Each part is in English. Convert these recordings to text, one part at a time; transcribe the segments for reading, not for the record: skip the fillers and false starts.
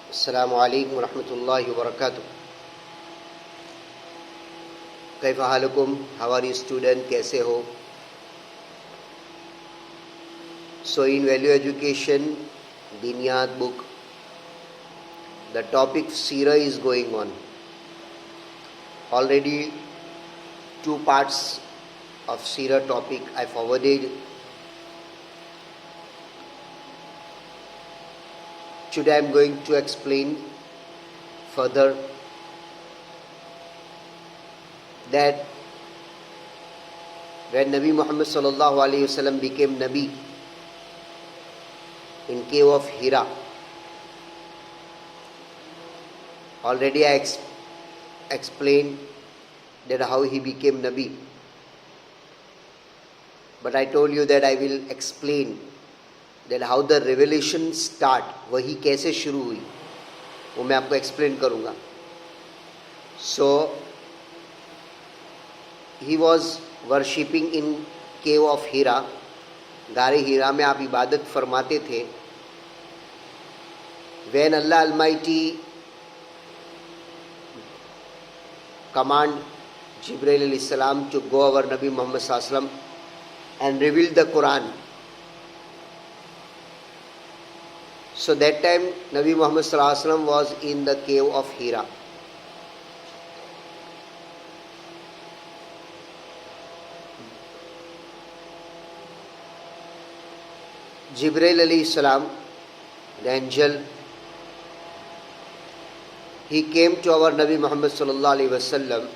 अस्सलामु अलैकुम वरहमतुल्लाहि वबरकातुह। कैफ़ हालुकुम, हाउ आर यू स्टूडेंट, कैसे हो? So in value education Deeniyat book the topic Seerah is going on. Already two parts of Seerah topic I forwarded. Today I am going to explain further that when Nabi Muhammad sallallahu alaihi wasallam became Nabi in cave of Hira, already I explained that how he became Nabi, but I told you that I will explain that how the revelation start, वही कैसे शुरू हुई वो मैं आपको explain करूँगा. So he was worshipping in cave of Hira. गारे हीरा में आप इबादत फरमाते थे. When Allah Almighty command Jibreel alayhi salam to go over Nabi Muhammad sallallahu alaihi wasallam and reveal the Quran. So that time Nabi Muhammad sallallahu alaihi wasallam was in the cave of Hira. Jibreel alayhi salam, the angel, he came to our Nabi Muhammad sallallahu alaihi wasallam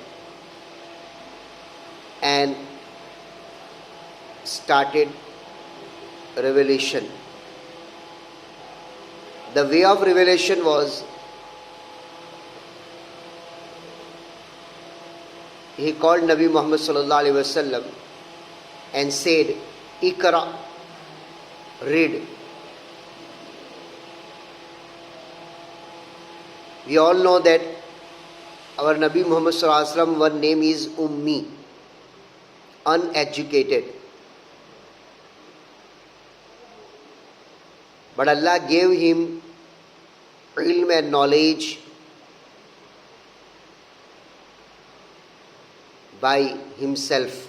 and started revelation. The way of revelation was, he called Nabi Muhammad sallallahu alaihi wasallam and said, "Ikra, read." We all know that our Nabi Muhammad sallallahu alaihi wasallam, one name is Ummi, uneducated. But Allah gave him ilm and knowledge by himself.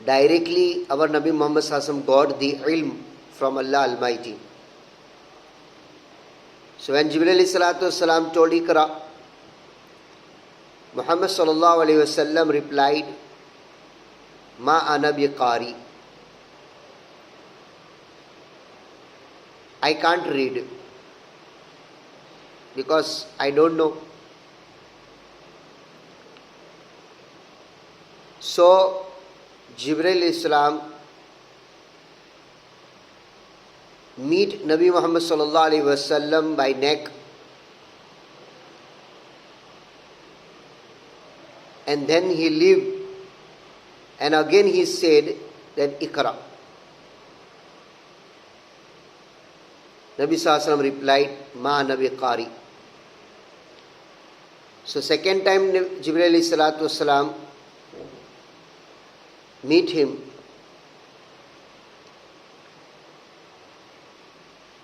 Directly our Nabi Muhammad sallallahu alaihi wasallam got the ilm from Allah Almighty. So when Jibreel alayhi salatu wasalam told Iqra, Muhammad sallallahu alayhi wasallam replied, "Ma ana biqari." I can't read because I don't know. So Jibreel alayhi salam meet Nabi Muhammad sallallahu alaihi wasallam by neck and then he lived and again he said that Iqra. Nabi sallallahu alaihi wasallam replied, "Ma nabi qari." So second time Jibreel alayhi salatu wasalam meet him.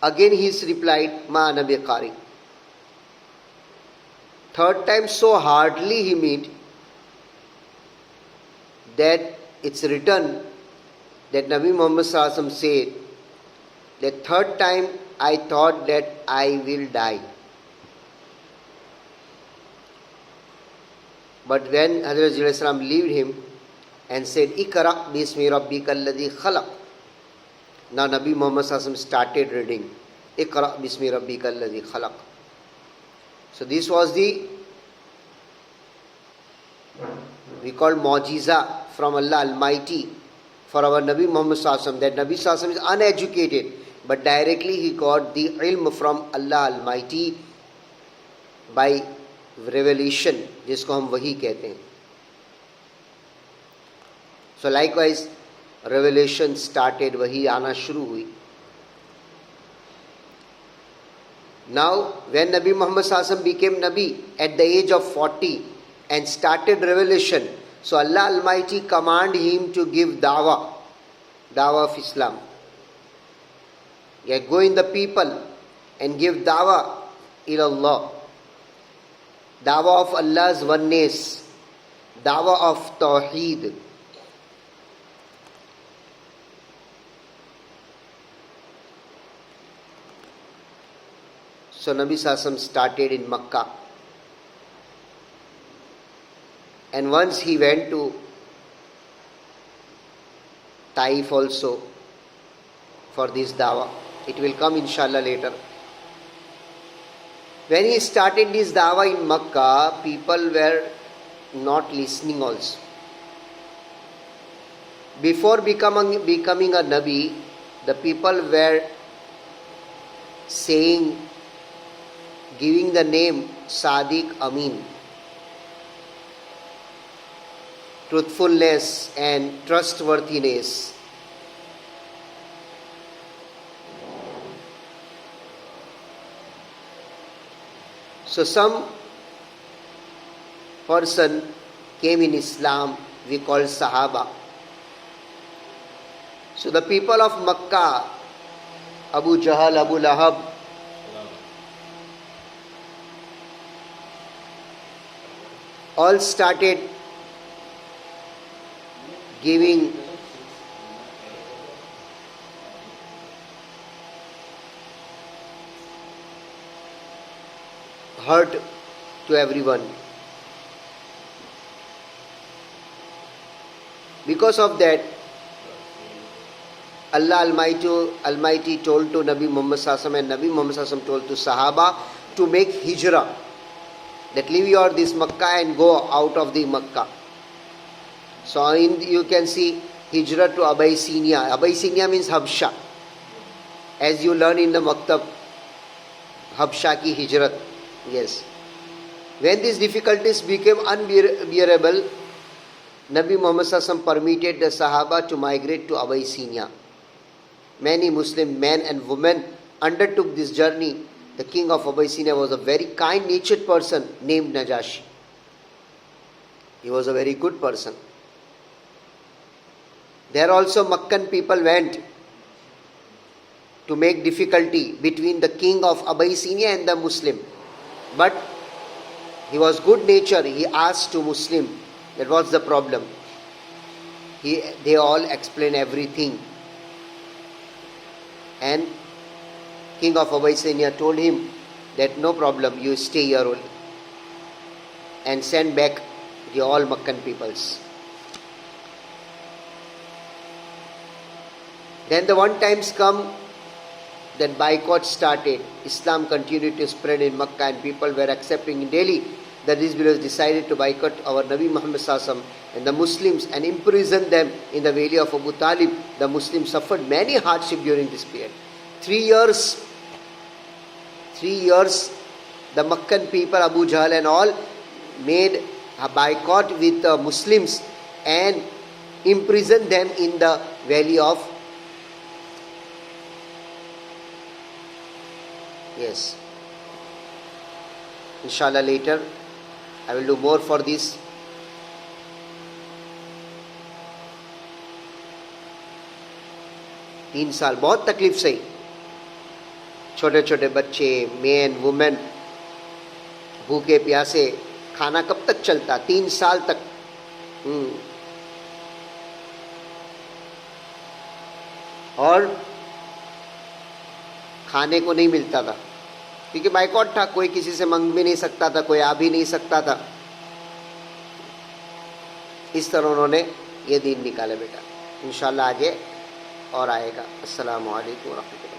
Again he replied, "Ma nabi qari." Third time so hardly he meet that it's written that Nabi Muhammad sallallahu alaihi wasallam said that third time I thought that I will die. But when Hazrat Jibreel alayhi salam left him and said, "Iqra bismi rabbikal ladhi khalaq." Now Nabi Muhammad sallallahu alaihi wasallam started reading, "Iqra bismi rabbikal ladhi khalaq." So this was the, we call mu'jiza from Allah Almighty for our Nabi Muhammad sallallahu alaihi wasallam, that Nabi sallallahu alaihi wasallam is uneducated, but directly he got the ilm from Allah Almighty by revelation, जिसको हम वही कहते हैं. So likewise revelation started, वही आना शुरू हुई. Now when Nabi Muhammad sallallahu alaihi wasallam became Nabi at the age of 40 and started revelation, so Allah Almighty commanded him to give dawah of Islam. Go in the people and give dawah ilallah, dawah of Allah's oneness, dawah of Tawheed. So Nabi Sallallahu started in Makkah, and once he went to Taif also for this dawah. It will come inshallah later. When he started this dawah in Makkah, people were not listening also. Before becoming a Nabi, the people were saying, giving the name Sadiq Amin, truthfulness and trustworthiness. So some person came in Islam, we call Sahaba. So the people of Makkah, Abu Jahl, Abu Lahab, all started giving hurt to everyone. Because of that, Allah Almighty told to Nabi Muhammad Sallallahu and Nabi Muhammad Sallallahu told to Sahaba to make hijrah, that leave your this Makkah and go out of the Makkah. So you can see hijrah to Abyssinia. Abyssinia means Habsha. As you learn in the Maktab, Habsha ki hijrat. Yes. When these difficulties became unbearable, Nabi Muhammad Sallallahu permitted the Sahaba to migrate to Abyssinia. Many Muslim men and women undertook this journey. The king of Abyssinia was a very kind-natured person named Najashi. He was a very good person. There also Makkan people went to make difficulty between the king of Abyssinia and the Muslim. But he was good natured. He asked to Muslim that what's the problem. They all explain everything. And king of Abyssinia told him that no problem, you stay here only. And send back the all Makkan peoples. Then the one times come that boycott started. Islam continued to spread in Makkah and people were accepting in Delhi. The disbelievers decided to boycott our Nabi Muhammad Sallallahu and the Muslims and imprison them in the valley of Abu Talib. The Muslims suffered many hardship during this period. 3 years, the Makkan people, Abu Jahl and all, made a boycott with the Muslims and imprisoned them in the valley of Yes. Inshallah later I will do more for this. तीन साल बहुत तकलीफ सही. छोटे छोटे बच्चे, man, women, भूखे प्यासे, खाना कब तक चलता? 3 साल तक. और खाने को नहीं मिलता था क्योंकि बाइकॉट था. कोई किसी से मांग भी नहीं सकता था, कोई आ भी नहीं सकता था. इस तरह उन्होंने ये दिन निकाले बेटा. इंशाल्लाह आगे और आएगा. अस्सलामु अलैकुम व रहमतुल्लाह.